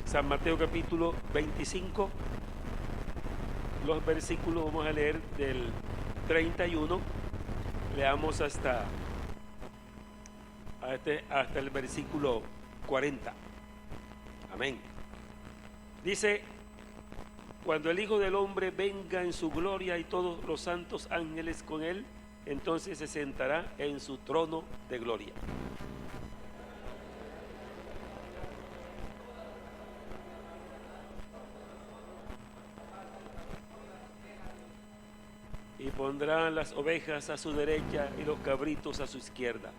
San Mateo capítulo 25, los versículos vamos a leer del 31, leamos hasta el versículo 40. Amén. Dice: cuando el Hijo del Hombre venga en su gloria y todos los santos ángeles con él, entonces se sentará en su trono de gloria. Y pondrá las ovejas a su derecha y los cabritos a su izquierda.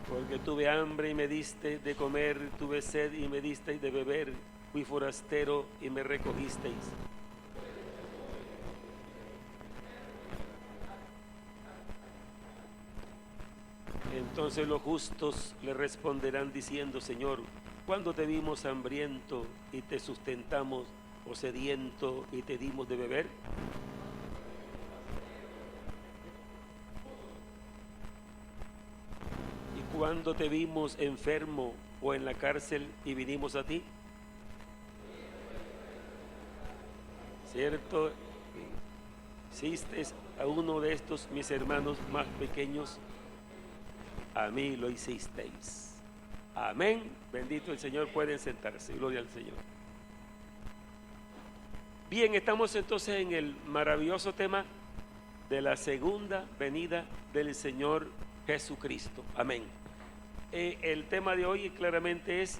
Porque tuve hambre y me diste de comer, tuve sed y me disteis de beber, fui forastero y me recogisteis. Entonces los justos le responderán diciendo: Señor, ¿cuándo te vimos hambriento y te sustentamos, o sediento y te dimos de beber? ¿Y cuándo te vimos enfermo o en la cárcel y vinimos a ti? ¿Cierto? Hiciste a uno de estos mis hermanos más pequeños, a mí lo hicisteis. Amén. Bendito el Señor. Pueden sentarse. Gloria al Señor. Bien, estamos entonces en el maravilloso tema de la segunda venida del Señor Jesucristo. Amén. El tema de hoy claramente es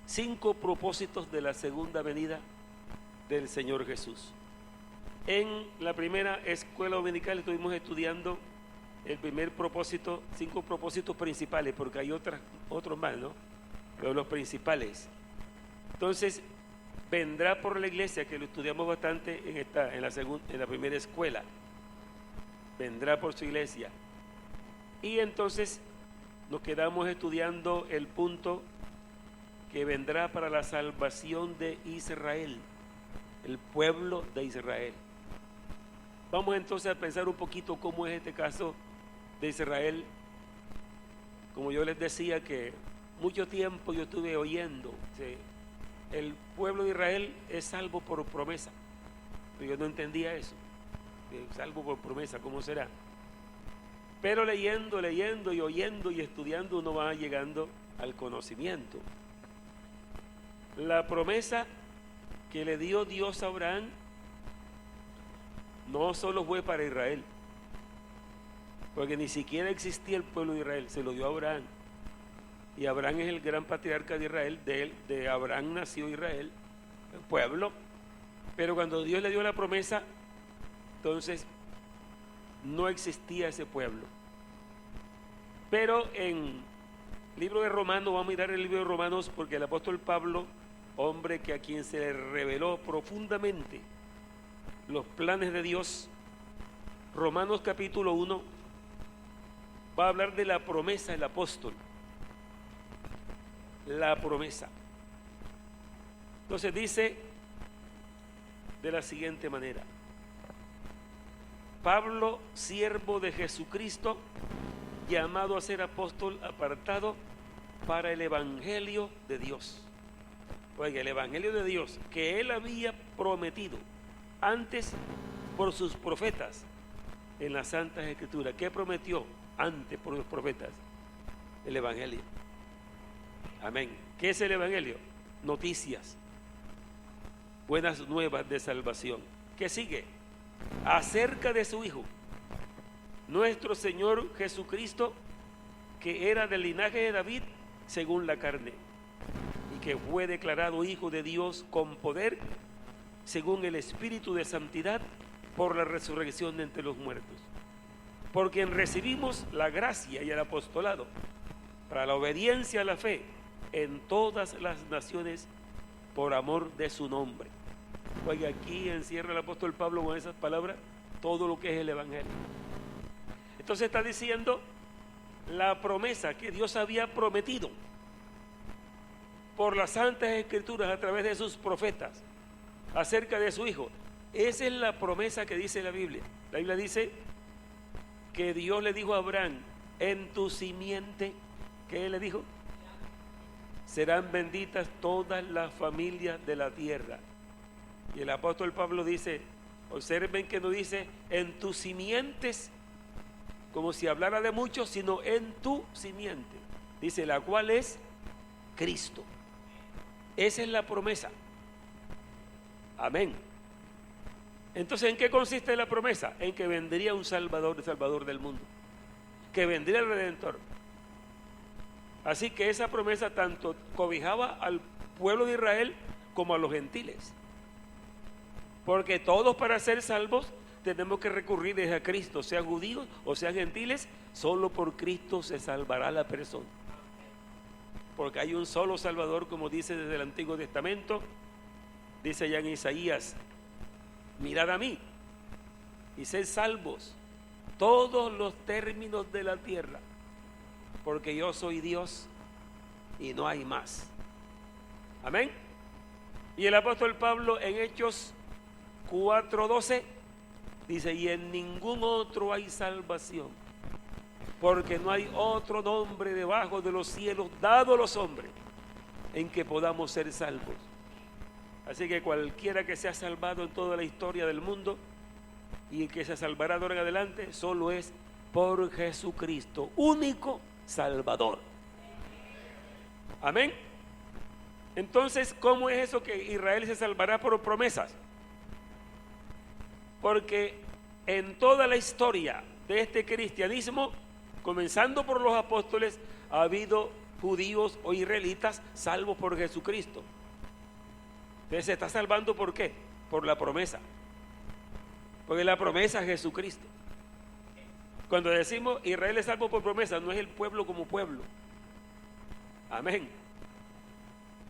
5 propósitos de la segunda venida del Señor Jesús. En la primera escuela dominical estuvimos estudiando el primer propósito, 5 propósitos principales, porque hay otros más, ¿no? Pero los principales. Entonces, vendrá por la iglesia, que lo estudiamos bastante en la primera escuela. Vendrá por su iglesia. Y entonces nos quedamos estudiando el punto que vendrá para la salvación de Israel, el pueblo de Israel. Vamos entonces a pensar un poquito cómo es este caso de Israel. Como yo les decía, que mucho tiempo yo estuve oyendo, el pueblo de Israel es salvo por promesa, pero yo no entendía eso, salvo por promesa, ¿cómo será? Pero leyendo y oyendo y estudiando, uno va llegando al conocimiento. La promesa que le dio Dios a Abraham no solo fue para Israel, porque ni siquiera existía el pueblo de Israel, se lo dio a Abraham. Y Abraham es el gran patriarca de Israel, de Abraham nació Israel, el pueblo. Pero cuando Dios le dio la promesa, entonces no existía ese pueblo. Pero en el libro de Romanos, vamos a mirar el libro de Romanos, porque el apóstol Pablo, hombre que a quien se le reveló profundamente los planes de Dios, Romanos capítulo 1, va a hablar de la promesa del apóstol. La promesa. Entonces dice de la siguiente manera: Pablo, siervo de Jesucristo, llamado a ser apóstol, apartado para el evangelio de Dios. Oiga, el evangelio de Dios que él había prometido antes por sus profetas en las Santas Escrituras. ¿Qué prometió antes por los profetas? El evangelio. Amén. ¿Qué es el evangelio? Noticias, buenas nuevas de salvación. ¿Qué sigue? Acerca de su Hijo, nuestro Señor Jesucristo, que era del linaje de David según la carne, y que fue declarado Hijo de Dios con poder, según el Espíritu de santidad, por la resurrección de entre los muertos. Por quien recibimos la gracia y el apostolado para la obediencia a la fe en todas las naciones, por amor de su nombre. Oiga, aquí encierra el apóstol Pablo con esas palabras todo lo que es el evangelio. Entonces está diciendo la promesa que Dios había prometido por las Santas Escrituras a través de sus profetas acerca de su Hijo, Esa es la promesa que dice la Biblia. La Biblia dice que Dios le dijo a Abraham, en tu simiente, ¿qué él le dijo? Serán benditas todas las familias de la tierra. Y el apóstol Pablo dice, observen que no dice en tus simientes, como si hablara de muchos, sino en tu simiente. Dice, la cual es Cristo. Esa es la promesa. Amén. Entonces, ¿en qué consiste la promesa? En que vendría un Salvador, el Salvador del mundo, que vendría el Redentor. Así que esa promesa tanto cobijaba al pueblo de Israel como a los gentiles, porque todos, para ser salvos, tenemos que recurrir a Cristo, sean judíos o sean gentiles. Solo por Cristo se salvará la persona, porque hay un solo Salvador, como dice desde el Antiguo Testamento. Dice ya en Isaías, mirad a mí y sed salvos todos los términos de la tierra, porque yo soy Dios y no hay más. Amén. Y el apóstol Pablo en Hechos 4:12 dice, y en ningún otro hay salvación, porque no hay otro nombre debajo de los cielos dado a los hombres en que podamos ser salvos. Así que cualquiera que sea salvado en toda la historia del mundo y que se salvará de ahora en adelante, solo es por Jesucristo, único Salvador. Amén. Entonces, ¿cómo es eso que Israel se salvará por promesas? Porque en toda la historia de este cristianismo, comenzando por los apóstoles, ha habido judíos o israelitas salvos por Jesucristo. Entonces se está salvando, ¿por qué? Por la promesa. Porque la promesa es Jesucristo. Cuando decimos Israel es salvo por promesa, no es el pueblo como pueblo. Amén.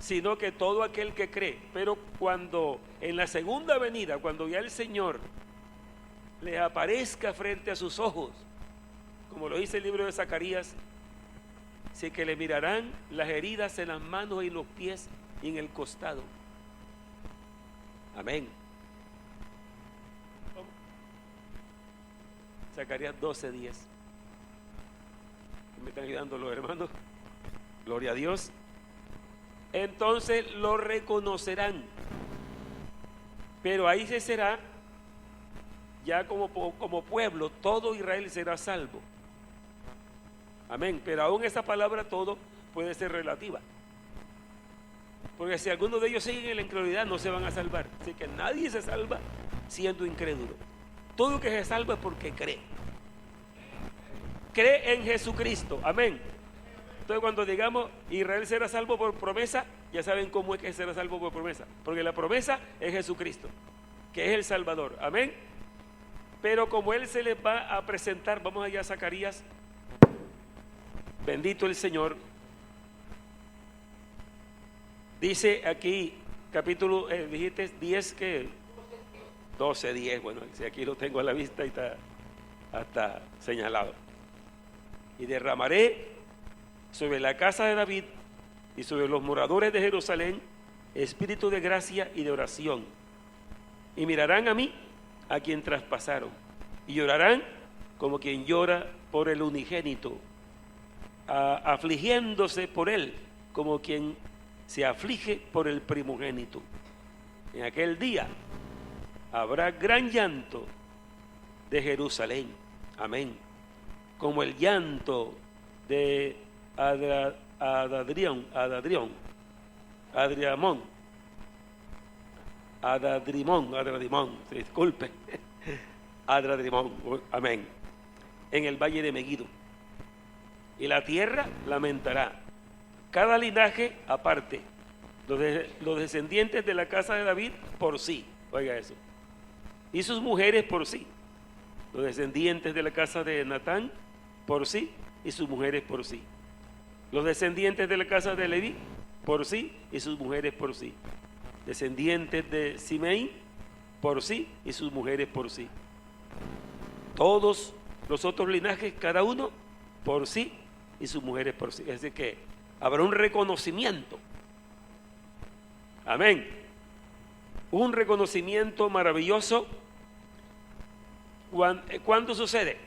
Sino que todo aquel que cree. Pero cuando en la segunda venida, cuando ya el Señor le aparezca frente a sus ojos, como lo dice el libro de Zacarías, sí que le mirarán las heridas en las manos y en los pies y en el costado. Amén. Zacarías 12:10. ¿Me están ayudando los hermanos? Gloria a Dios. Entonces lo reconocerán, pero ahí se será ya como pueblo, todo Israel será salvo. Amén. Pero aún esa palabra todo puede ser relativa, porque si algunos de ellos siguen en la incredulidad, no se van a salvar. Así que nadie se salva siendo incrédulo. Todo lo que se salva es porque cree. Cree en Jesucristo. Amén. Entonces, cuando digamos Israel será salvo por promesa, ya saben cómo es que será salvo por promesa. Porque la promesa es Jesucristo, que es el Salvador. Amén. Pero como Él se les va a presentar, vamos allá a Zacarías. Bendito el Señor. Dice aquí, capítulo, dijiste 10, que 12:10, bueno, si aquí lo tengo a la vista y está hasta señalado. Y derramaré sobre la casa de David y sobre los moradores de Jerusalén espíritu de gracia y de oración. Y mirarán a mí, a quien traspasaron, y llorarán como quien llora por el unigénito, afligiéndose por él como quien se aflige por el primogénito. En aquel día habrá gran llanto de Jerusalén. Amén. Como el llanto de Adadrimón, disculpe, Adadrimón, amén, en el valle de Meguido. Y la tierra lamentará, cada linaje aparte, los descendientes de la casa de David por sí, oiga eso, y sus mujeres por sí, los descendientes de la casa de Natán por sí y sus mujeres por sí, los descendientes de la casa de Leví por sí y sus mujeres por sí, descendientes de Simei por sí y sus mujeres por sí, todos los otros linajes, cada uno por sí y sus mujeres por sí. Es decir que habrá un reconocimiento. Amén. un reconocimiento maravilloso. ¿Cuándo sucede?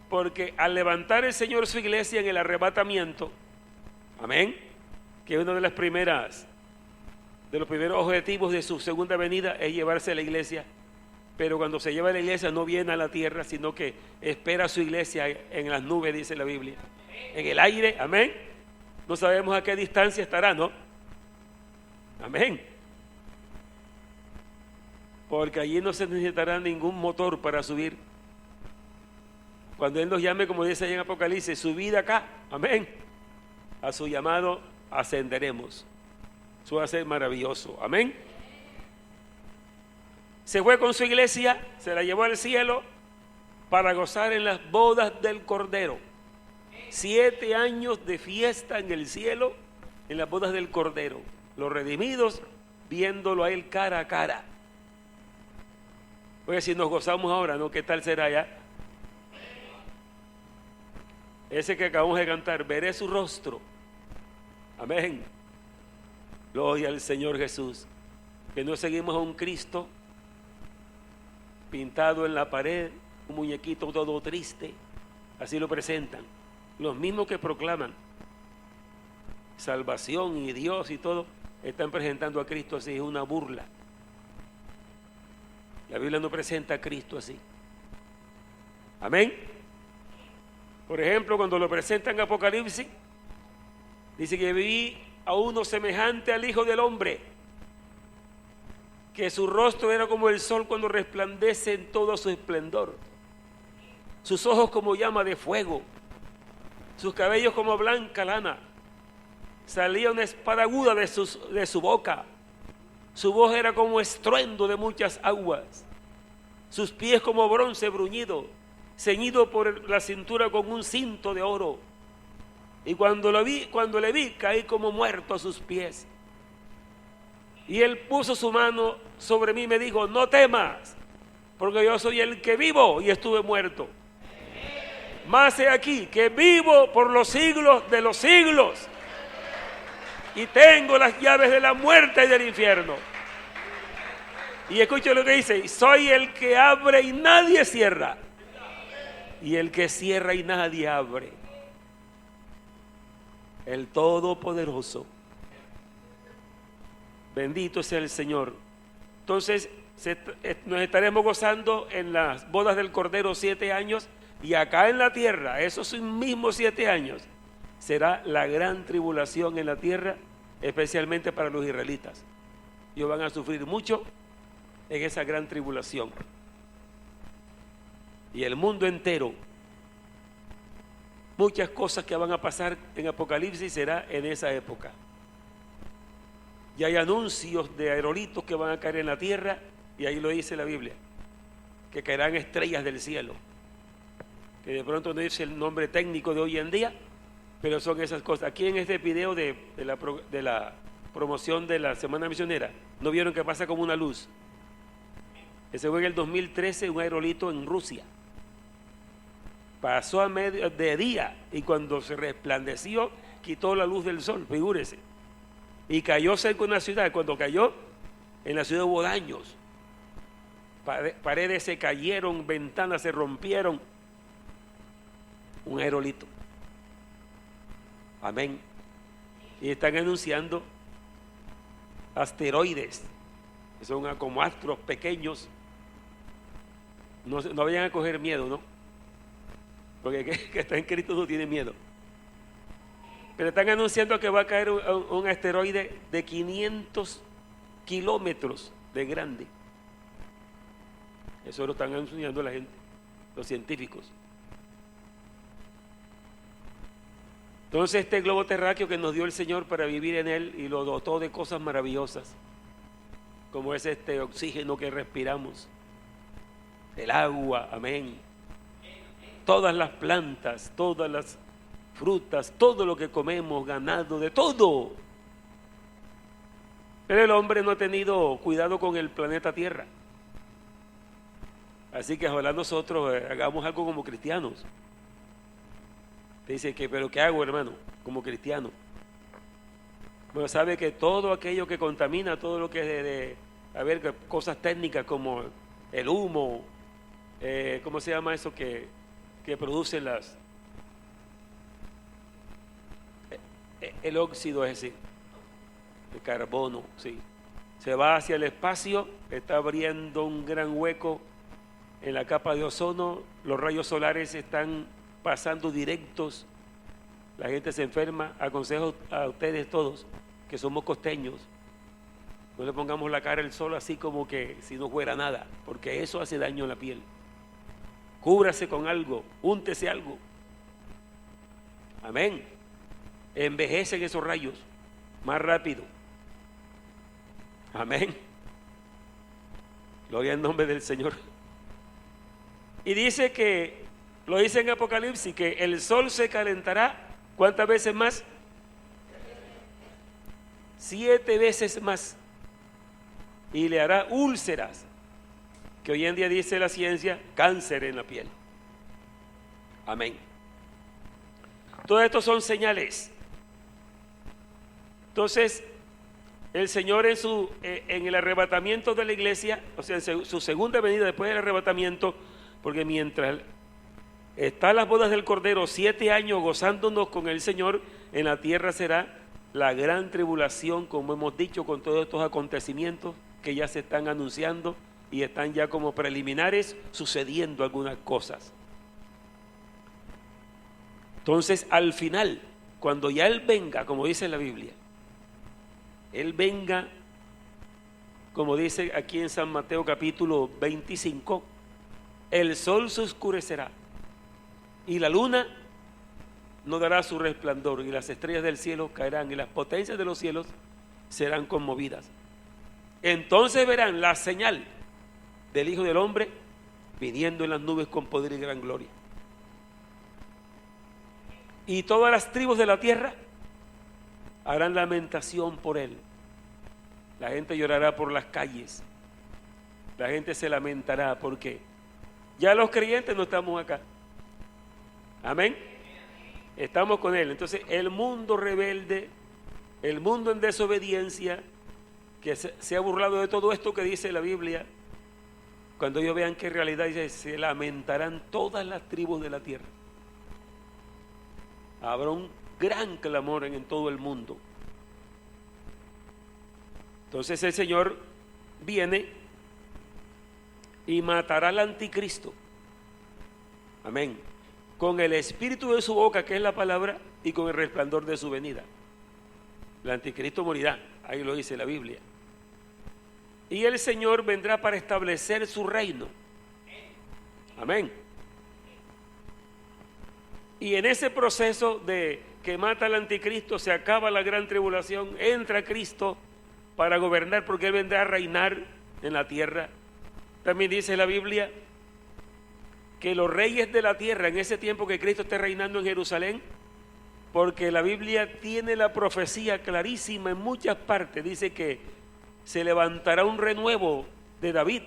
Porque al levantar el Señor su iglesia en el arrebatamiento, amén, que uno de los primeros objetivos de su segunda venida es llevarse a la iglesia, pero cuando se lleva a la iglesia no viene a la tierra, sino que espera a su iglesia en las nubes, dice la Biblia, en el aire, amén. No sabemos a qué distancia estará, ¿no? Amén. Porque allí no se necesitará ningún motor para subir. Cuando Él nos llame, como dice ahí en Apocalipsis, subid acá, amén, a su llamado ascenderemos. Eso va a ser maravilloso, amén. Se fue con su iglesia, se la llevó al cielo para gozar en las bodas del Cordero. 7 años de fiesta en el cielo, en las bodas del Cordero. Los redimidos viéndolo a Él cara a cara. Oye, si nos gozamos ahora, ¿no? ¿Qué tal será ya? Ese que acabamos de cantar, veré su rostro. Amén. Gloria al Señor Jesús. Que no seguimos a un Cristo pintado en la pared, un muñequito todo triste. Así lo presentan. Los mismos que proclaman salvación y Dios y todo, están presentando a Cristo así, es una burla. La Biblia no presenta a Cristo así. Amén. Por ejemplo, cuando lo presentan en Apocalipsis, dice que vi a uno semejante al Hijo del Hombre, que su rostro era como el sol cuando resplandece en todo su esplendor, sus ojos como llama de fuego, sus cabellos como blanca lana, salía una espada aguda de su boca, su voz era como estruendo de muchas aguas, sus pies como bronce bruñido, ceñido por la cintura con un cinto de oro. Y cuando le vi, caí como muerto a sus pies. Y Él puso su mano sobre mí y me dijo: no temas, porque yo soy el que vivo y estuve muerto. Mas he aquí que vivo por los siglos de los siglos, y tengo las llaves de la muerte y del infierno. Y escucha lo que dice: soy el que abre y nadie cierra, y el que cierra y nadie abre. El Todopoderoso. Bendito sea el Señor. Entonces nos estaremos gozando en las bodas del Cordero 7 años, y acá en la tierra, esos mismos 7 años, será la gran tribulación en la tierra, especialmente para los israelitas. Ellos van a sufrir mucho en esa gran tribulación. Y el mundo entero, muchas cosas que van a pasar en Apocalipsis será en esa época. Y hay anuncios de aerolitos que van a caer en la tierra, y ahí lo dice la Biblia, que caerán estrellas del cielo, que de pronto no dice el nombre técnico de hoy en día, pero son esas cosas. Aquí en este video de la promoción de la Semana Misionera, ¿no vieron que pasa como una luz? Ese fue en el 2013, un aerolito en Rusia. Pasó a medio de día, y cuando se resplandeció, quitó la luz del sol, figúrese. Y cayó cerca de una ciudad. Cuando cayó, en la ciudad hubo daños. Paredes se cayeron, ventanas se rompieron. Un aerolito. Amén. Y están anunciando asteroides, que son como astros pequeños. No vayan a coger miedo, ¿no? Porque que está en Cristo no tiene miedo. Pero están anunciando que va a caer un asteroide de 500 kilómetros de grande. Eso lo están anunciando la gente, los científicos. Entonces este globo terráqueo que nos dio el Señor para vivir en él, y lo dotó de cosas maravillosas, como es este oxígeno que respiramos, el agua, amén, todas las plantas, todas las frutas, todo lo que comemos, ganado, de todo. Pero el hombre no ha tenido cuidado con el planeta Tierra. Así que ojalá nosotros hagamos algo como cristianos. Te dice que, pero ¿qué hago, hermano? Como cristiano. Bueno, sabe que todo aquello que contamina, todo lo que es a ver, cosas técnicas como el humo, ¿cómo se llama eso que producen el óxido, es decir, el carbono, sí. Se va hacia el espacio, está abriendo un gran hueco en la capa de ozono, los rayos solares están pasando directos, la gente se enferma. Aconsejo a ustedes todos que somos costeños, no le pongamos la cara al sol así como que si no fuera nada, porque eso hace daño a la piel. Cúbrase con algo, úntese algo. Amén. Envejecen esos rayos más rápido. Amén. Gloria al nombre del Señor. Y dice que, lo dice en Apocalipsis, que el sol se calentará, ¿cuántas veces más? 7 veces más. Y le hará úlceras, que hoy en día dice la ciencia, cáncer en la piel. Amén. Todo esto son señales. Entonces, el Señor en el arrebatamiento de la iglesia, o sea, en su segunda venida después del arrebatamiento, porque mientras están las bodas del Cordero 7 años gozándonos con el Señor, en la tierra será la gran tribulación, como hemos dicho, con todos estos acontecimientos que ya se están anunciando y están ya como preliminares sucediendo algunas cosas. Entonces, al final, cuando ya Él venga, como dice la Biblia, Él venga, como dice aquí en San Mateo capítulo 25, el sol se oscurecerá y la luna no dará su resplandor y las estrellas del cielo caerán y las potencias de los cielos serán conmovidas. Entonces verán la señal del Hijo del Hombre viniendo en las nubes con poder y gran gloria. Y todas las tribus de la tierra harán lamentación por él. La gente llorará por las calles. La gente se lamentará porque ya los creyentes no estamos acá. Amén. Estamos con él. Entonces el mundo rebelde, el mundo en desobediencia, que se ha burlado de todo esto que dice la Biblia, cuando ellos vean que en realidad dice, se lamentarán todas las tribus de la tierra. Habrá un gran clamor en todo el mundo. Entonces el Señor viene y matará al anticristo. Amén. Con el espíritu de su boca, que es la palabra, y con el resplandor de su venida. El anticristo morirá, ahí lo dice la Biblia. Y el Señor vendrá para establecer su reino. Amén. Y en ese proceso de que mata al anticristo, se acaba la gran tribulación, entra Cristo para gobernar, porque Él vendrá a reinar en la tierra. También dice la Biblia que los reyes de la tierra, en ese tiempo que Cristo esté reinando en Jerusalén, porque la Biblia tiene la profecía clarísima en muchas partes, dice que se levantará un renuevo de David,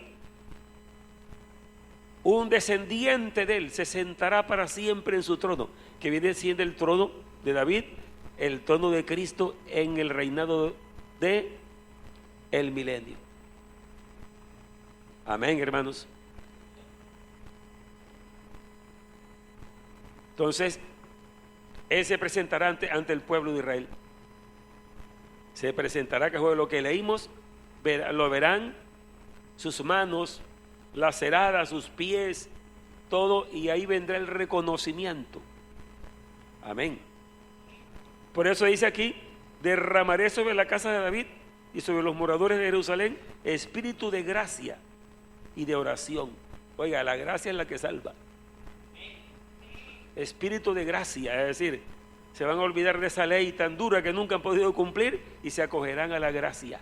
un descendiente de él se sentará para siempre en su trono, que viene siendo el trono de David, el trono de Cristo en el reinado de el milenio. Amén, hermanos. Entonces, Él se presentará ante el pueblo de Israel. Se presentará, que fue lo que leímos, lo verán, sus manos laceradas, sus pies, todo, y ahí vendrá el reconocimiento. Amén. Por eso dice aquí, derramaré sobre la casa de David y sobre los moradores de Jerusalén espíritu de gracia y de oración. Oiga, la gracia es la que salva. Espíritu de gracia, es decir, se van a olvidar de esa ley tan dura que nunca han podido cumplir y se acogerán a la gracia,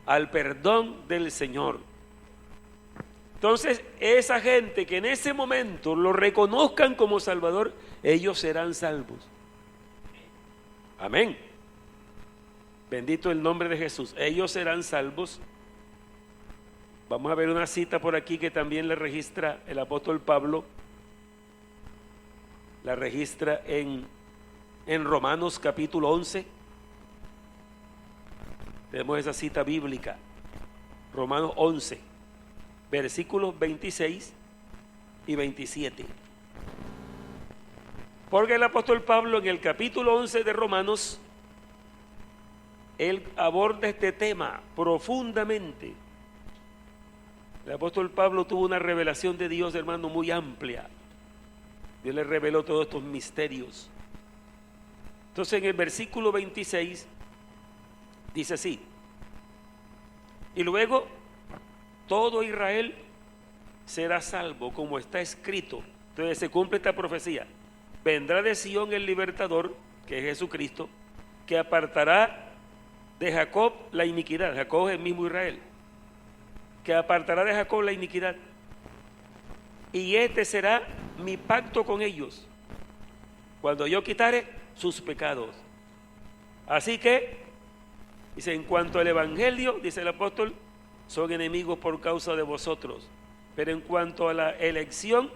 al perdón del Señor. Entonces, esa gente que en ese momento lo reconozcan como Salvador, ellos serán salvos. Amén. Bendito el nombre de Jesús. Ellos serán salvos. Vamos a ver una cita por aquí que también le registra el apóstol Pablo. La registra en Romanos capítulo 11. Tenemos esa cita bíblica, Romanos 11, versículos 26 y 27. Porque el apóstol Pablo en el capítulo 11 de Romanos, él aborda este tema profundamente. El apóstol Pablo tuvo una revelación de Dios, hermano, muy amplia. Dios le reveló todos estos misterios. Entonces en el versículo 26 dice así: y luego todo Israel será salvo, como está escrito. Entonces se cumple esta profecía: vendrá de Sión el libertador, que es Jesucristo, que apartará de Jacob la iniquidad. Jacob es el mismo Israel. Que apartará de Jacob la iniquidad. Y este será mi pacto con ellos, cuando yo quitare sus pecados. Así que, dice, en cuanto al evangelio, dice el apóstol, son enemigos por causa de vosotros, pero en cuanto a la elección,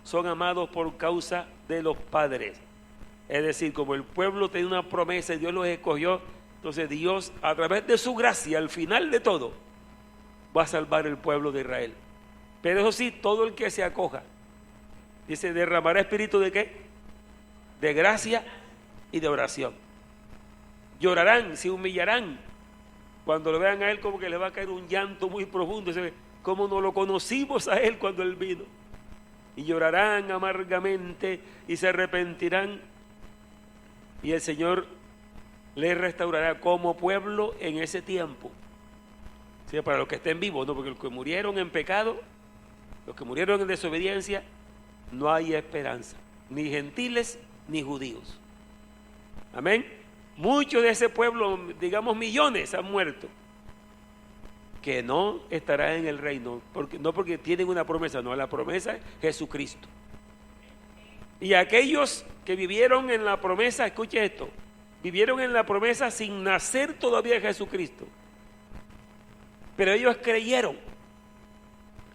son amados por causa de los padres. Es decir, como el pueblo tenía una promesa y Dios los escogió, entonces Dios, a través de su gracia, al final de todo, va a salvar el pueblo de Israel. Pero eso sí, todo el que se acoja, dice, derramará espíritu ¿de qué? De gracia y de oración. Llorarán, se humillarán. Cuando lo vean a él, como que le va a caer un llanto muy profundo. Como no lo conocimos a él cuando él vino. Y llorarán amargamente y se arrepentirán. Y el Señor les restaurará como pueblo en ese tiempo. ¿Sí? Para los que estén vivos, ¿no? Porque los que murieron en pecado, los que murieron en desobediencia, no hay esperanza. Ni gentiles ni judíos. Amén. Muchos de ese pueblo, digamos millones, han muerto, que no estarán en el reino, no porque tienen una promesa, no, la promesa es Jesucristo. Y aquellos que vivieron en la promesa, escuche esto, vivieron en la promesa sin nacer todavía Jesucristo, pero ellos creyeron,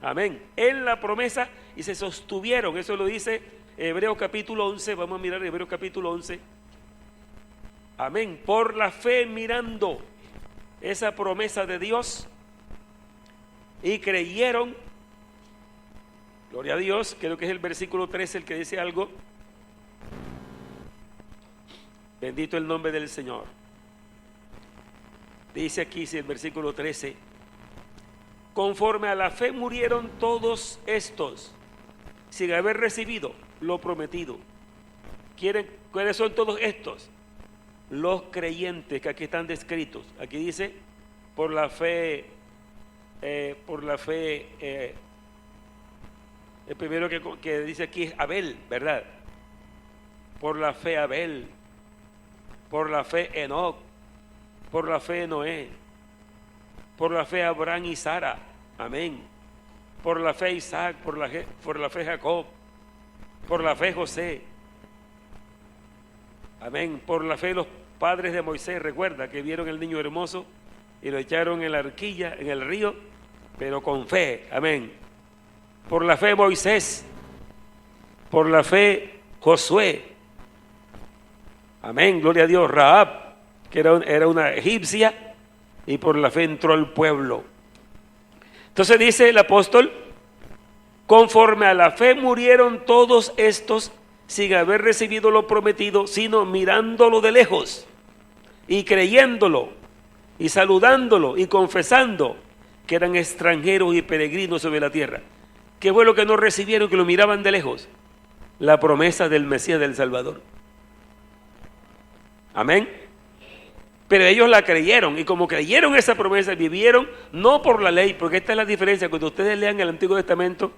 amén, en la promesa y se sostuvieron. Eso lo dice Hebreos capítulo 11, vamos a mirar Hebreos capítulo 11. Amén, por la fe mirando esa promesa de Dios y creyeron, gloria a Dios. Creo que es el versículo 13 el que dice algo. Bendito el nombre del Señor. Dice aquí, el versículo 13, conforme a la fe murieron todos estos, sin haber recibido lo prometido. ¿Cuáles son todos estos? Los creyentes que aquí están descritos. Aquí dice, por la fe, el primero que dice aquí es Abel, ¿verdad? Por la fe Abel, por la fe Enoc, por la fe Noé, por la fe Abraham y Sara, amén, por la fe Isaac, por la fe Jacob, por la fe José, amén, por la fe los padres de Moisés. Recuerda que vieron el niño hermoso y lo echaron en la arquilla, en el río, pero con fe, amén. Por la fe Moisés, por la fe Josué, amén, gloria a Dios. Rahab, que era una egipcia, y por la fe entró al pueblo. Entonces dice el apóstol, conforme a la fe murieron todos estos sin haber recibido lo prometido, sino mirándolo de lejos y creyéndolo y saludándolo y confesando que eran extranjeros y peregrinos sobre la tierra. ¿Qué fue lo que no recibieron, que lo miraban de lejos? La promesa del Mesías, del Salvador. Amén. Pero ellos la creyeron, y como creyeron esa promesa, vivieron no por la ley, porque esta es la diferencia. Cuando ustedes lean el Antiguo Testamento,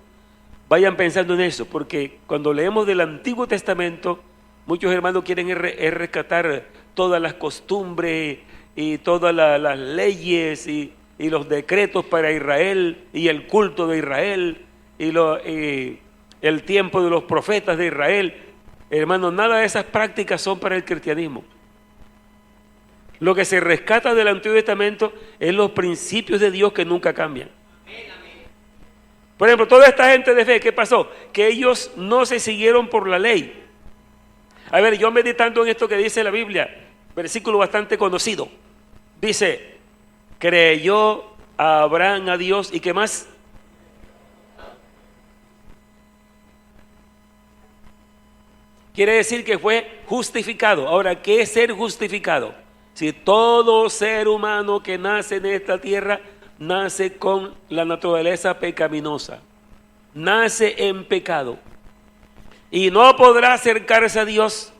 vayan pensando en eso, porque cuando leemos del Antiguo Testamento, muchos hermanos quieren rescatar todas las costumbres y todas las leyes y los decretos para Israel y el culto de Israel y el tiempo de los profetas de Israel. Hermanos, nada de esas prácticas son para el cristianismo. Lo que se rescata del Antiguo Testamento es los principios de Dios que nunca cambian. Por ejemplo, toda esta gente de fe, ¿qué pasó? Que ellos no se siguieron por la ley. A ver, yo meditando en esto que dice la Biblia, versículo bastante conocido, dice, creyó a Abraham a Dios y ¿qué más? Quiere decir que fue justificado. Ahora, ¿qué es ser justificado? Si todo ser humano que nace en esta tierra nace con la naturaleza pecaminosa, nace en pecado y no podrá acercarse a Dios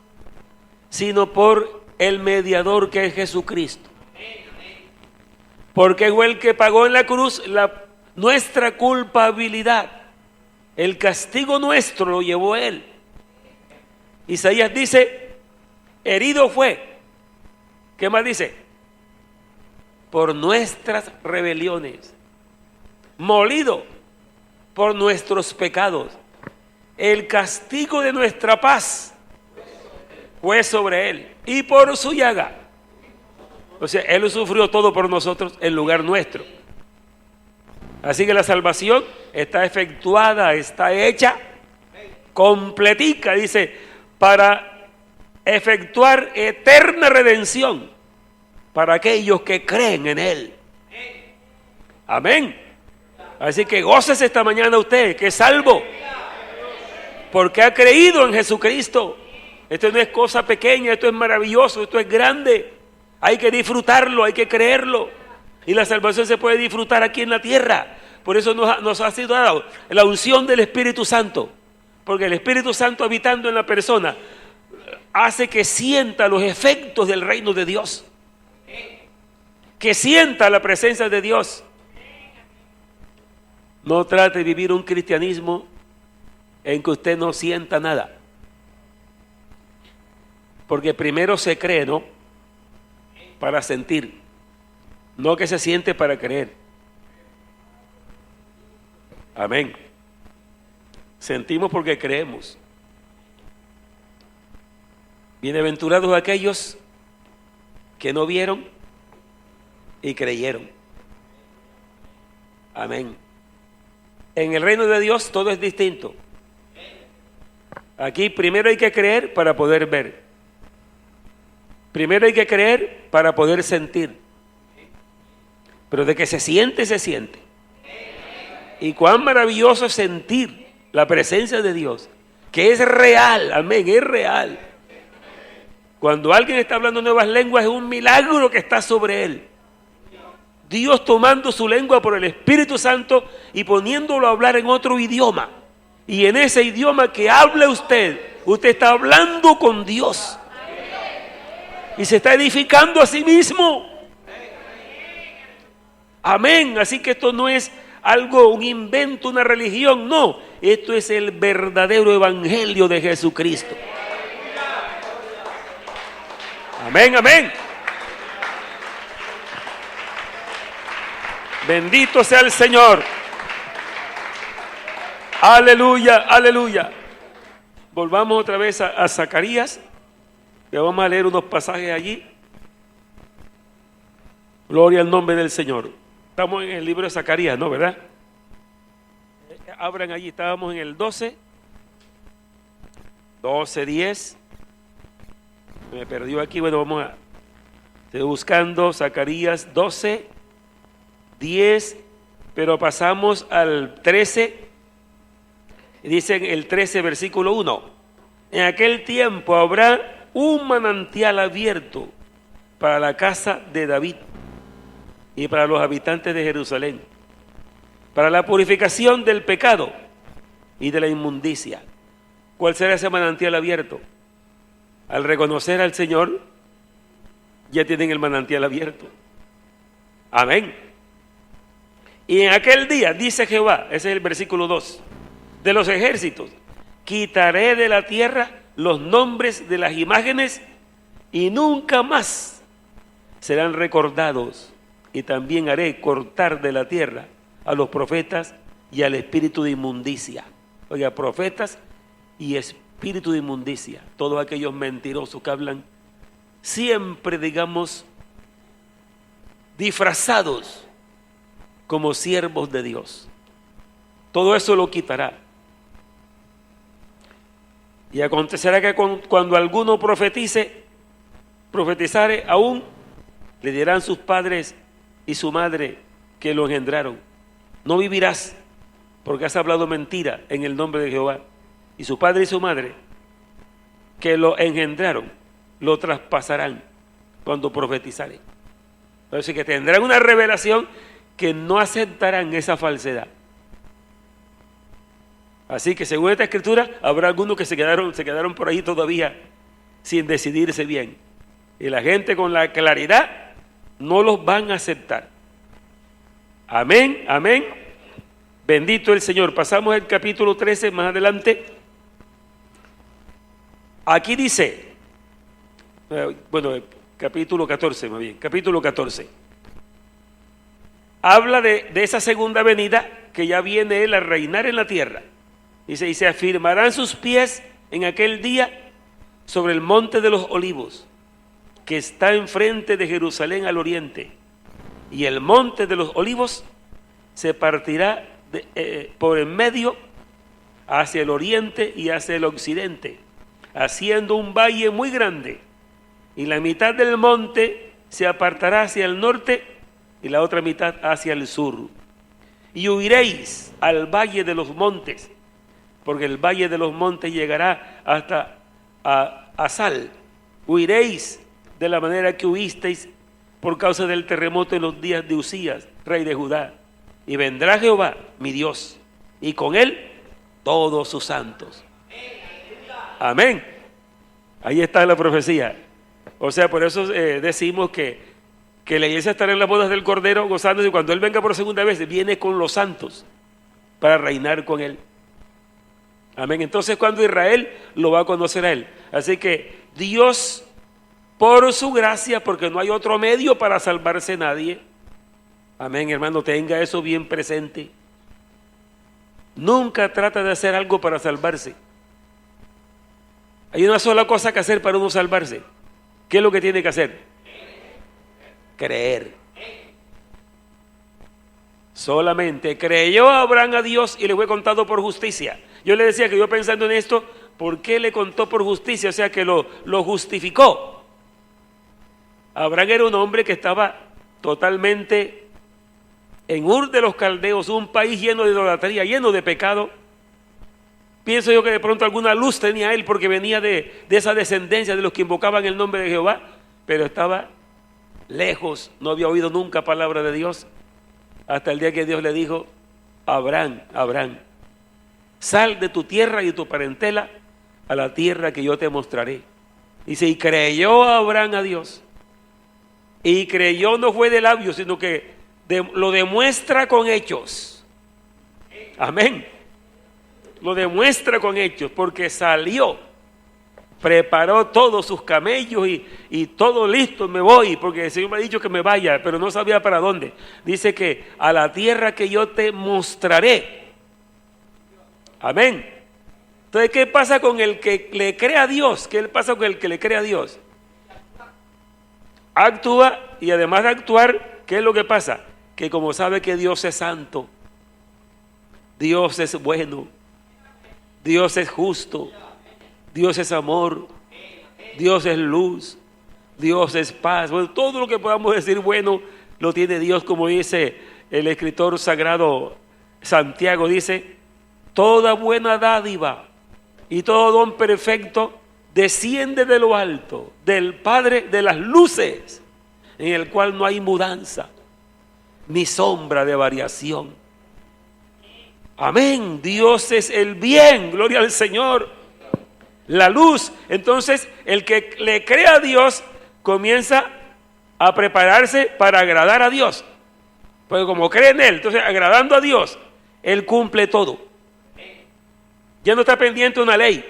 sino por el mediador que es Jesucristo, porque fue el que pagó en la cruz nuestra culpabilidad, el castigo nuestro lo llevó Él. Isaías dice, herido fue, ¿qué más dice? Por nuestras rebeliones, molido por nuestros pecados, el castigo de nuestra paz fue sobre Él, y por su llaga, o sea, Él sufrió todo por nosotros en lugar nuestro. Así que la salvación está efectuada, está hecha, completica, dice, para efectuar eterna redención para aquellos que creen en Él. Amén. Así que gócese esta mañana usted, que es salvo, porque ha creído en Jesucristo. Esto no es cosa pequeña, esto es maravilloso, esto es grande. Hay que disfrutarlo, hay que creerlo. Y la salvación se puede disfrutar aquí en la tierra. Por eso nos ha sido dado la unción del Espíritu Santo. Porque el Espíritu Santo habitando en la persona hace que sienta los efectos del reino de Dios, que sienta la presencia de Dios. No trate de vivir un cristianismo en que usted no sienta nada, porque primero se cree, ¿no? Para sentir, no que se siente para creer. Amén. Sentimos porque creemos. Bienaventurados aquellos que no vieron y creyeron. Amén. En el reino de Dios todo es distinto. Aquí primero hay que creer para poder ver. Primero hay que creer para poder sentir. Pero de que se siente, se siente. Y cuán maravilloso es sentir la presencia de Dios, que es real, amén, es real. Cuando alguien está hablando nuevas lenguas es un milagro que está sobre él. Dios tomando su lengua por el Espíritu Santo y poniéndolo a hablar en otro idioma. Y en ese idioma que habla usted está hablando con Dios. Y se está edificando a sí mismo. Amén. Así que esto no es algo, un invento, una religión, no. Esto es el verdadero evangelio de Jesucristo. Amén, amén. Bendito sea el Señor. Aleluya, aleluya. Volvamos otra vez a Zacarías. Que vamos a leer unos pasajes allí. Gloria al nombre del Señor. Estamos en el libro de Zacarías, ¿no? ¿Verdad? Abran allí, estábamos en el 12, 10. Me perdió aquí, bueno, vamos a... Estoy buscando Zacarías 12, 10, pero pasamos al 13. Dicen el 13, versículo 1. En aquel tiempo habrá un manantial abierto para la casa de David y para los habitantes de Jerusalén, para la purificación del pecado y de la inmundicia. ¿Cuál será ese manantial abierto? Al reconocer al Señor, ya tienen el manantial abierto. Amén. Y en aquel día, dice Jehová, ese es el versículo 2, de los ejércitos, quitaré de la tierra los nombres de las imágenes y nunca más serán recordados. Y también haré cortar de la tierra a los profetas y al espíritu de inmundicia. Oiga, profetas y espíritu de inmundicia. Todos aquellos mentirosos que hablan siempre, digamos, disfrazados como siervos de Dios. Todo eso lo quitará. Y acontecerá que cuando alguno profetizare, aún le dirán sus padres: y su madre que lo engendraron. No vivirás, porque has hablado mentira en el nombre de Jehová. Y su padre y su madre que lo engendraron, lo traspasarán cuando profetizaren. Así que tendrán una revelación que no aceptarán esa falsedad. Así que según esta escritura, habrá algunos que se quedaron por ahí todavía sin decidirse bien. Y la gente con la claridad no los van a aceptar. Amén, amén. Bendito el Señor. Pasamos al capítulo 13 más adelante. Aquí dice, capítulo 14 más bien, capítulo 14. Habla de esa segunda venida que ya viene Él a reinar en la tierra. Dice, y se afirmarán sus pies en aquel día sobre el monte de los olivos, que está enfrente de Jerusalén al oriente. Y el monte de los olivos se partirá por en medio hacia el oriente y hacia el occidente, haciendo un valle muy grande. Y la mitad del monte se apartará hacia el norte y la otra mitad hacia el sur. Y huiréis al valle de los montes, porque el valle de los montes llegará hasta a Sal. Huiréis de la manera que huisteis por causa del terremoto en los días de Usías, rey de Judá. Y vendrá Jehová, mi Dios, y con él todos sus santos. Amén. Ahí está la profecía. O sea, por eso decimos que la iglesia estará en las bodas del Cordero gozándose, y cuando Él venga por segunda vez, viene con los santos para reinar con Él. Amén. Entonces, cuando Israel lo va a conocer a Él. Así que Dios, por su gracia, porque no hay otro medio para salvarse nadie. Amén, hermano, tenga eso bien presente. Nunca trata de hacer algo para salvarse. Hay una sola cosa que hacer para uno salvarse. ¿Qué es lo que tiene que hacer? Creer. Solamente creyó Abraham a Dios y le fue contado por justicia. Yo le decía que yo pensando en esto, ¿por qué le contó por justicia? O sea que lo justificó. Abraham era un hombre que estaba totalmente en Ur de los Caldeos, un país lleno de idolatría, lleno de pecado. Pienso yo que de pronto alguna luz tenía él porque venía de esa descendencia de los que invocaban el nombre de Jehová, pero estaba lejos, no había oído nunca palabra de Dios, hasta el día que Dios le dijo, Abraham, Abraham, sal de tu tierra y de tu parentela a la tierra que yo te mostraré. Dice, y creyó Abraham a Dios, y creyó no fue de labios, sino que lo demuestra con hechos. Amén. Lo demuestra con hechos, porque salió, preparó todos sus camellos y todo listo, me voy, porque el Señor me ha dicho que me vaya, pero no sabía para dónde. Dice que a la tierra que yo te mostraré. Amén. Entonces, ¿qué pasa con el que le cree a Dios? ¿Qué pasa con el que le cree a Dios? Actúa, y además de actuar, ¿qué es lo que pasa? Que como sabe que Dios es santo, Dios es bueno, Dios es justo, Dios es amor, Dios es luz, Dios es paz. Bueno, todo lo que podamos decir bueno lo tiene Dios, como dice el escritor sagrado Santiago, dice, toda buena dádiva y todo don perfecto desciende de lo alto, del Padre de las luces, en el cual no hay mudanza ni sombra de variación. Amén. Dios es el bien, gloria al Señor, la luz. Entonces el que le cree a Dios comienza a prepararse para agradar a Dios, porque como cree en Él, entonces agradando a Dios, Él cumple todo. Ya no está pendiente de una ley,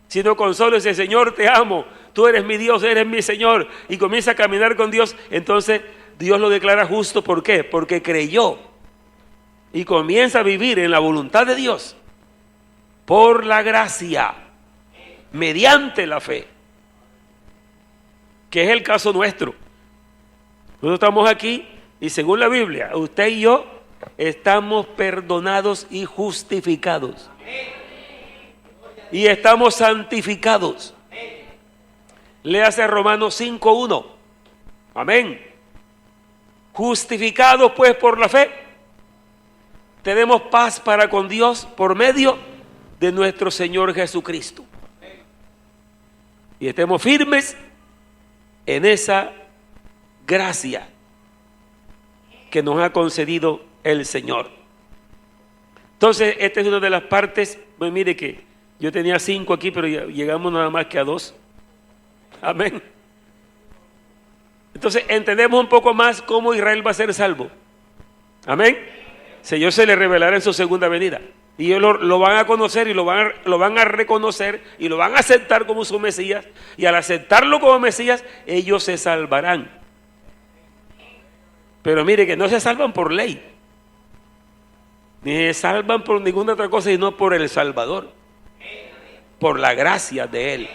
sino con solo ese Señor te amo, tú eres mi Dios, eres mi Señor, y comienza a caminar con Dios. Entonces Dios lo declara justo. ¿Por qué? Porque creyó y comienza a vivir en la voluntad de Dios por la gracia, mediante la fe, que es el caso nuestro. Nosotros estamos aquí y según la Biblia, usted y yo estamos perdonados y justificados y estamos santificados. Léase Romanos 5:1. Amén. Justificados pues por la fe, tenemos paz para con Dios por medio de nuestro Señor Jesucristo. Y estemos firmes en esa gracia que nos ha concedido el Señor. Entonces, esta es una de las partes. Pues mire que yo tenía 5 aquí, pero llegamos nada más que a 2. Amén. Entonces, entendemos un poco más cómo Israel va a ser salvo. Amén. Señor se le revelará en su segunda venida. Y ellos lo van a conocer y lo van a reconocer y lo van a aceptar como su Mesías. Y al aceptarlo como Mesías, ellos se salvarán. Pero mire que no se salvan por ley, ni se salvan por ninguna otra cosa, sino por el Salvador, por la gracia de Él.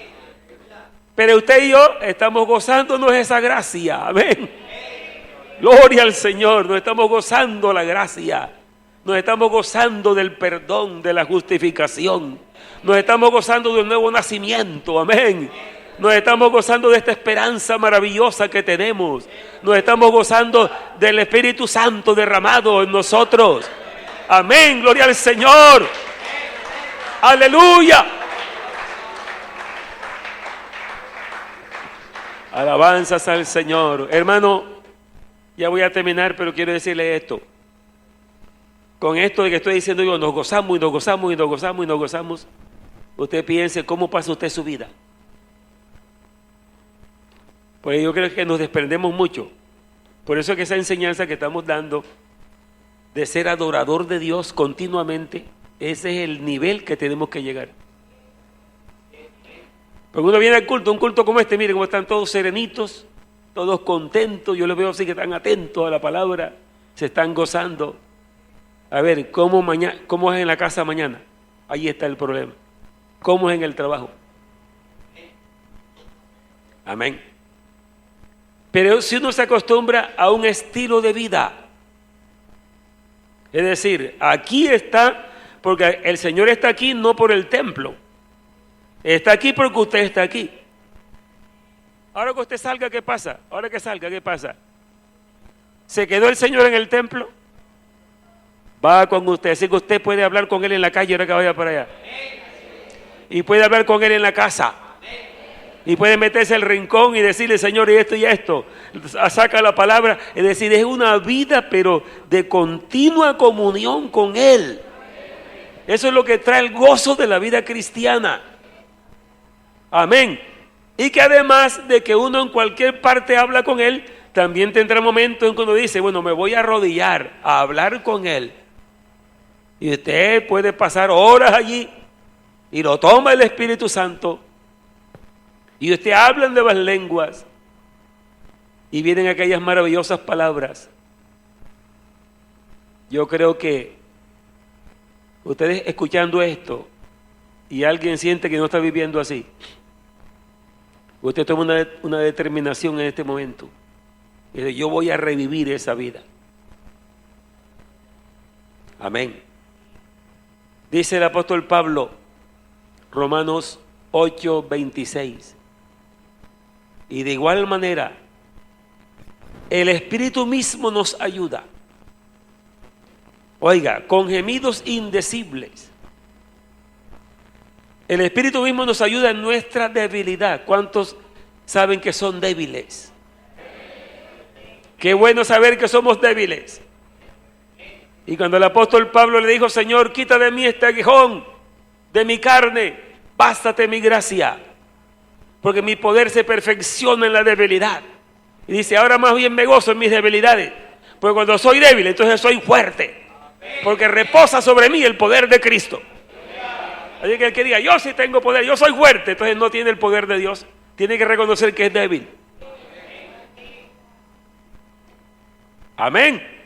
Pero usted y yo estamos gozándonos de esa gracia. Amén. Gloria al Señor. Nos estamos gozando la gracia. Nos estamos gozando del perdón, de la justificación. Nos estamos gozando de un nuevo nacimiento. Amén. Nos estamos gozando de esta esperanza maravillosa que tenemos. Nos estamos gozando del Espíritu Santo derramado en nosotros. Amén. Gloria al Señor. Aleluya. Alabanzas al Señor. Hermano, ya voy a terminar, pero quiero decirle esto. Con esto de que estoy diciendo yo, nos gozamos y nos gozamos y nos gozamos y nos gozamos. Usted piense cómo pasa usted su vida. Pues yo creo que nos desprendemos mucho. Por eso es que esa enseñanza que estamos dando de ser adorador de Dios continuamente, ese es el nivel que tenemos que llegar. Porque uno viene al culto, un culto como este, miren cómo están todos serenitos, todos contentos. Yo los veo así que están atentos a la palabra, se están gozando. A ver, ¿cómo es en la casa mañana? Ahí está el problema. ¿Cómo es en el trabajo? Amén. Pero si uno se acostumbra a un estilo de vida, es decir, aquí está, porque el Señor está aquí no por el templo, está aquí porque usted está aquí. Ahora que usted salga, ¿qué pasa? Ahora que salga, ¿qué pasa? ¿Se quedó el Señor en el templo? Va con usted, así que usted puede hablar con Él en la calle ahora que vaya para allá. Y puede hablar con Él en la casa. Y puede meterse al rincón y decirle, Señor, y esto y esto. Saca la palabra, es decir, es una vida pero de continua comunión con Él. Eso es lo que trae el gozo de la vida cristiana. Amén. Y que además de que uno en cualquier parte habla con Él, también tendrá momentos en que uno dice, bueno, me voy a arrodillar a hablar con Él. Y usted puede pasar horas allí y lo toma el Espíritu Santo. Y usted habla en nuevas lenguas y vienen aquellas maravillosas palabras. Yo creo que ustedes escuchando esto y alguien siente que no está viviendo así, usted toma una determinación en este momento. Y dice, yo voy a revivir esa vida. Amén. Dice el apóstol Pablo, Romanos 8:26. Y de igual manera, el Espíritu mismo nos ayuda. Oiga, con gemidos indecibles. El Espíritu mismo nos ayuda en nuestra debilidad. ¿Cuántos saben que son débiles? Qué bueno saber que somos débiles. Y cuando el apóstol Pablo le dijo, Señor, quita de mí este aguijón de mi carne, bástate mi gracia, porque mi poder se perfecciona en la debilidad. Y dice, ahora más bien me gozo en mis debilidades, porque cuando soy débil, entonces soy fuerte, porque reposa sobre mí el poder de Cristo. Así que el que diga, yo sí tengo poder, yo soy fuerte, entonces no tiene el poder de Dios, tiene que reconocer que es débil. Amén.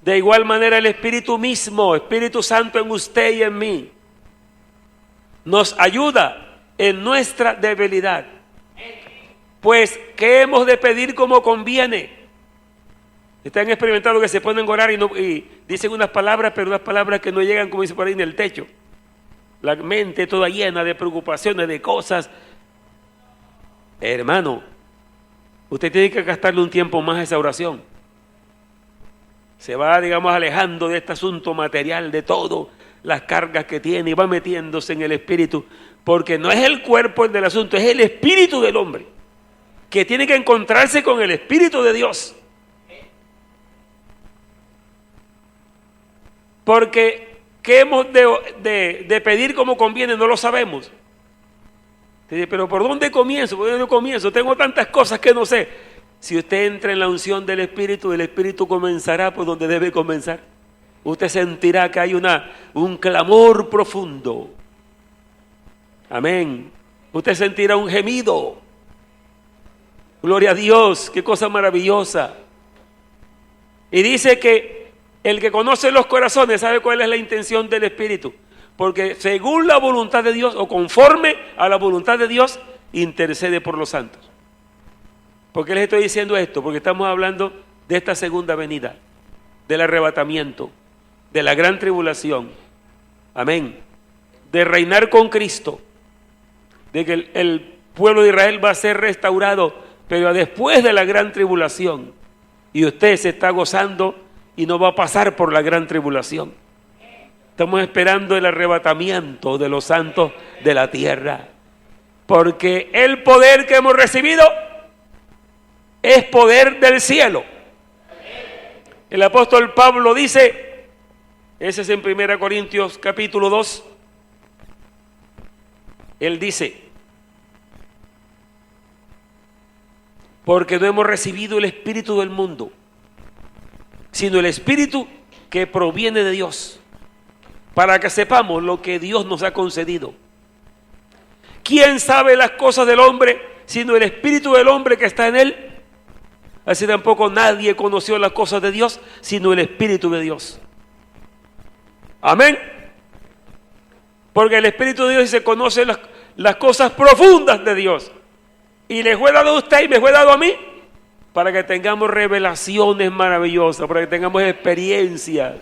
De igual manera el Espíritu mismo, Espíritu Santo en usted y en mí, nos ayuda en nuestra debilidad. Pues, ¿qué hemos de pedir como conviene? Están experimentando que se ponen a orar y dicen unas palabras, pero unas palabras que no llegan, como dice por ahí, en el techo. La mente toda llena de preocupaciones, de cosas. Hermano, Usted tiene que gastarle un tiempo más a esa oración. Se va, digamos, alejando de este asunto material, de todo, las cargas que tiene, y va metiéndose en el espíritu, porque no es el cuerpo el del asunto, es el espíritu del hombre, que tiene que encontrarse con el espíritu de Dios. Porque ¿qué hemos de pedir como conviene? No lo sabemos. Pero ¿por dónde comienzo? ¿Por dónde comienzo? Tengo tantas cosas que no sé. Si usted entra en la unción del Espíritu, el Espíritu comenzará por donde debe comenzar. Usted sentirá que hay un clamor profundo. Amén. Usted sentirá un gemido. Gloria a Dios, qué cosa maravillosa. Y dice que el que conoce los corazones sabe cuál es la intención del Espíritu. Porque según la voluntad de Dios, o conforme a la voluntad de Dios, intercede por los santos. ¿Por qué les estoy diciendo esto? Porque estamos hablando de esta segunda venida, del arrebatamiento, de la gran tribulación. Amén. De reinar con Cristo, de que el pueblo de Israel va a ser restaurado, pero después de la gran tribulación. Y usted se está gozando y no va a pasar por la gran tribulación. Estamos esperando el arrebatamiento de los santos de la tierra. Porque el poder que hemos recibido es poder del cielo. El apóstol Pablo dice, ese es en 1 Corintios capítulo 2, él dice, porque no hemos recibido el espíritu del mundo, sino el espíritu que proviene de Dios, para que sepamos lo que Dios nos ha concedido. ¿Quién sabe las cosas del hombre, sino el espíritu del hombre que está en él? Así tampoco nadie conoció las cosas de Dios, sino el Espíritu de Dios. Amén. Porque el Espíritu de Dios se conoce las cosas profundas de Dios. Y les fue dado a usted y me fue dado a mí, para que tengamos revelaciones maravillosas, para que tengamos experiencias.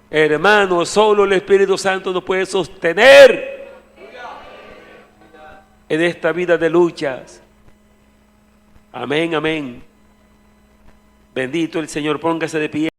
Hermanos, solo el Espíritu Santo nos puede sostener en esta vida de luchas. Amén, amén. Bendito el Señor, póngase de pie.